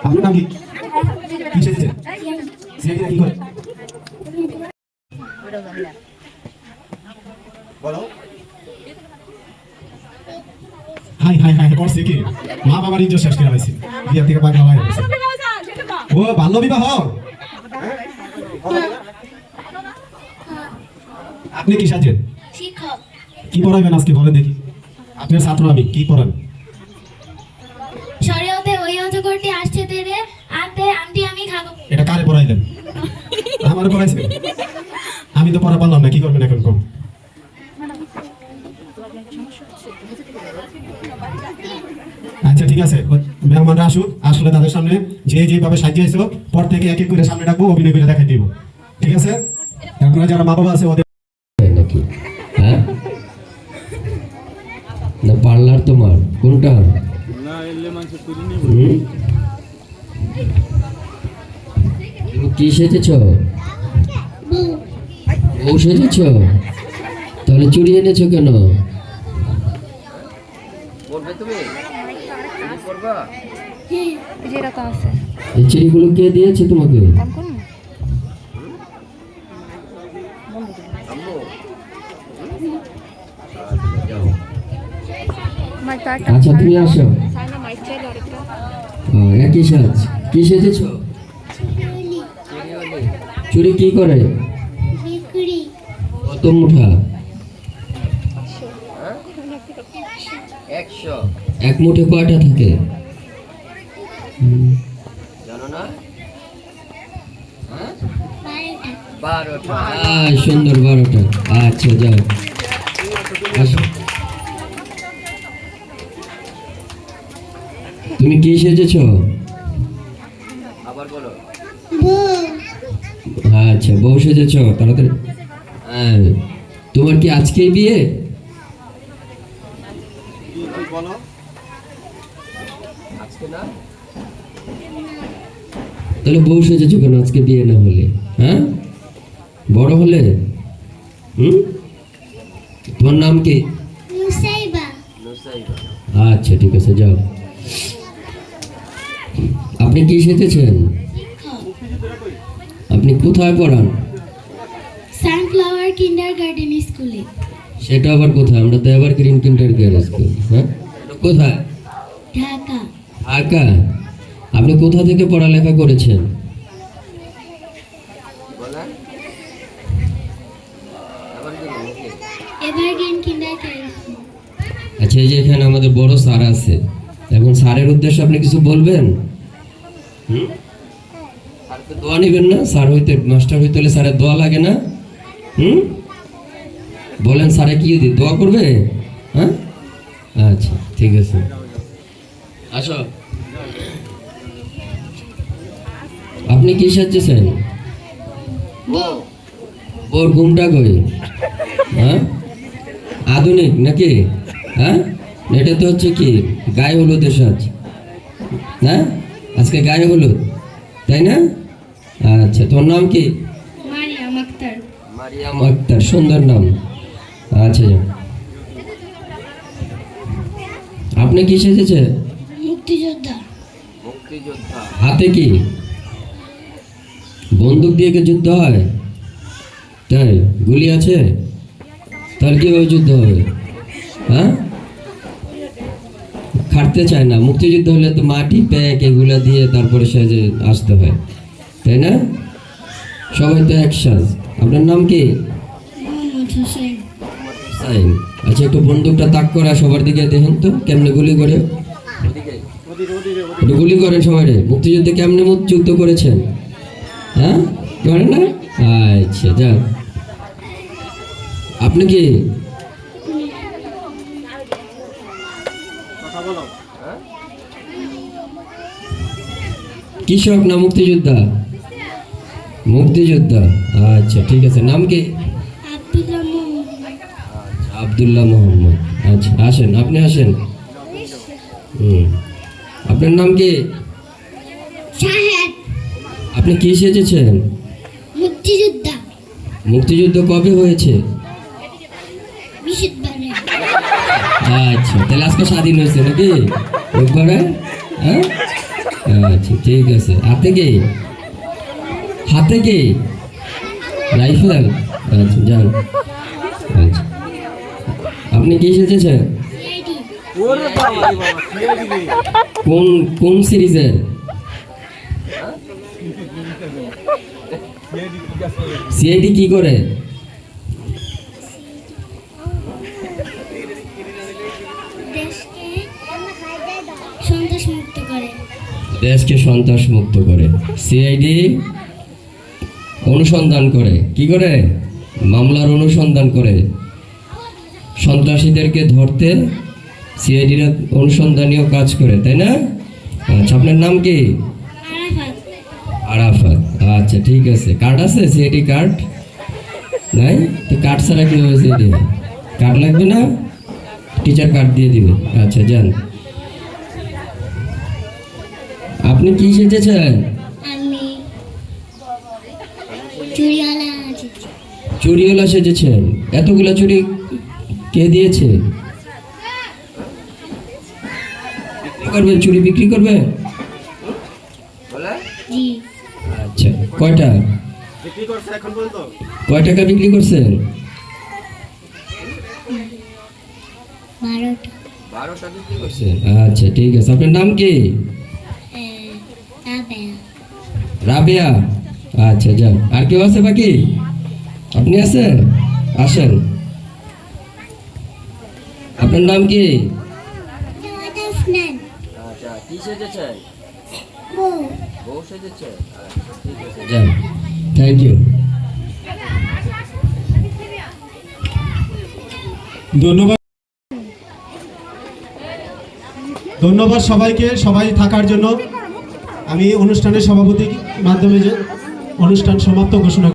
আপনার নাম কি? কি সেজেছেন? সিআইডি কি করে? বলো। হাই হাই হাই করছে কি? মা বাবার ইজ্জত শেষ করে লাইছে। বিয়া থেকে পাগলা হয়ে গেছে। ও বাল্য বিবাহ? আপনি কি সাজেন? শিক্ষক। কি পড়াবেন আজকে বলেন দেখি? আপনার ছাত্র আমি, কি পড়ান? শরীয়তে ওই অজগরটি আসছে তেরে আতে আন্টি আমি খাবো। এটা কারে পড়াইলেন? আমারে পড়াইছেন? আমি তো পড়া পারলাম না, কি করবেন এখন কোন? আচ্ছা ঠিক আছে, মেহমানরা আসুক, আসলে তাদের সামনে যে যেভাবে সাজিয়েছো পর থেকে এক এক করে সামনে ডাকবো, অভিনয় করে দেখাই দিব, ঠিক আছে? আপনারা যারা মা বাবা আছে ওদের নাকি, হ্যাঁ না পার্লার তোমার কোনটা? তুমি কি সেজেছ? বউ সেজেছ? তাহলে চুরি এনেছো কেন? এই চুরিগুলো কে দিয়েছে তোমাকে? আচ্ছা তুমি আসো। একই সাজ। কি সেজেছ? চুরি কি করে? কত মুঠা? 100। এক মুঠে কয়টা থাকে জানো না? 12টা। সুন্দর 12টা। আচ্ছা যাও আসো। তুমি কি সেজেছ? আবার বলো। আচ্ছা বউ সেজেছ তাড়াতাড়ি। তোমার কি আজকেই বিয়ে? তাহলে বউ সেজেছ কেন আজকে বিয়ে না হলে? হ্যাঁ বড় হলে? তোমার নাম কি? আচ্ছা ঠিক আছে যাও। আপনি কি সেজেছেন? আপনি কোথায় পড়ান? সানফ্লাওয়ার কিন্ডারগার্টেন স্কুলে। সেটা আবার কোথায়? আমরা তো এবার গ্রিন কিন্ডারগার্টেন স্কুল। হ্যাঁ কোথায়? ঢাকা। ঢাকা। আপনি কোথা থেকে পড়ালেখা করেছেন? Evergreen kindergarten. আচ্ছা এই যে এখানে আমাদের বড় স্যার আছে, এখন স্যারের উদ্দেশ্যে আপনি কিছু বলবেন? স্যারকে দোয়া নেবেন না? স্যার হইতে মাস্টার হইতে হলে স্যারের দোয়া লাগে না? বলেন স্যারে কি দোয়া করবে? হ্যাঁ আচ্ছা ঠিক আছে আসো। আপনি কি সাজছেন? ওর ঘুমটা কই? হ্যাঁ আধুনিক নাকি? হ্যাঁ এটা তো হচ্ছে কি গায়ে হলুদের সাজ। হ্যাঁ আজকে গায়ে হলুদ তাই না? আচ্ছা তোর নাম কি? মারিয়াম আক্তার। মারিয়াম আক্তার, সুন্দর নাম। আচ্ছা আপনি কি সেজেছে? মুক্তিযোদ্ধা। হাতে কি বন্দুক দিয়ে কি যুদ্ধ হয়? তাই গুলি আছে? তাহলে কিভাবে যুদ্ধ হবে? হ্যাঁ খাটতে চায় না। মুক্তিযুদ্ধ হলে তো মাটি প্যাক এগুলা দিয়ে তারপরে সেজে আসতে হয় তাই না? সবাই তো এক সাজ। আপনার নাম কি? আচ্ছা একটু বন্দুকটা তাক করা সবার দিকে দেখেন তো কেমনে গুলি করে। একটু গুলি করেন সবাই। মুক্তিযুদ্ধে কেমনে যুদ্ধ করেছেন? হ্যাঁ করেন না? আচ্ছা যাও। আপনি কি কৃষক না মুক্তিযোদ্ধা? মুক্তিযোদ্ধা। আচ্ছা ঠিক আছে। নাম কি? আব্দুল্লাহ মোহাম্মদ। আচ্ছা আসেন, আপনি আসেন। আপনার নাম কি? আপনি কি সেজেছেন? মুক্তিযোদ্ধা। মুক্তিযুদ্ধ কবে হয়েছে? আচ্ছা তাহলে আজকে স্বাধীন হয়েছে নাকি একবারে? হ্যাঁ আচ্ছা ঠিক আছে। হাতে কি? হাতে কি? রাইফেল। আচ্ছা যান। আচ্ছা আপনি কি সেজেছেন? সিআইডি কোন কোন সিরিজের? সিআইডি কি করে? দেশকে সন্ত্রাস মুক্ত করে। দেশকে সন্ত্রাস মুক্ত করে। সিআইডি অনুসন্ধান করে, কি করে? মামলার অনুসন্ধান করে, সন্ত্রাসীদেরকে ধরতে সিআইডিরা অনুসন্ধানীয় কাজ করে, তাই না? আচ্ছা আপনার নাম কি? আরাফাত। আরাফাত। আচ্ছা ঠিক আছে। কার্ড আছে? সিআইডি কার্ড নাই তো? কার্ড ছাড়া কীভাবে সিআইডি? কার্ড লাগবে না? টিচার কার্ড দিয়ে দিবে। আচ্ছা যান। আপনি কি সেজেছেন? আমি চুরিওয়ালা আছি। চুরিওয়ালা সেজেছেন? এতগুলা চুরি কে দিয়েছে? বিক্রি করবে? চুরি বিক্রি করবে? জি। আচ্ছা কয়টা? কয় টাকা বিক্রি করছেন? 12টা। 12টা বিক্রি করছেন। আচ্ছা ঠিক আছে। আপনার নাম কি? রাবেয়া। রাবেয়া। আচ্ছা যান। আর কেউ আছে বাকি? আপনি আছেন? আসেন। আপনার নাম কি? আফনান। আচ্ছা কি সেজেছেন? বউ। বউ সেজেছেন? আচ্ছা ঠিক আছে যান। Thank you. ধন্যবাদ। ধন্যবাদ সবাইকে, সবাই থাকার জন্য। আমি অনুষ্ঠানের সভাপতির মাধ্যমে যে অনুষ্ঠান সমাপ্ত ঘোষণা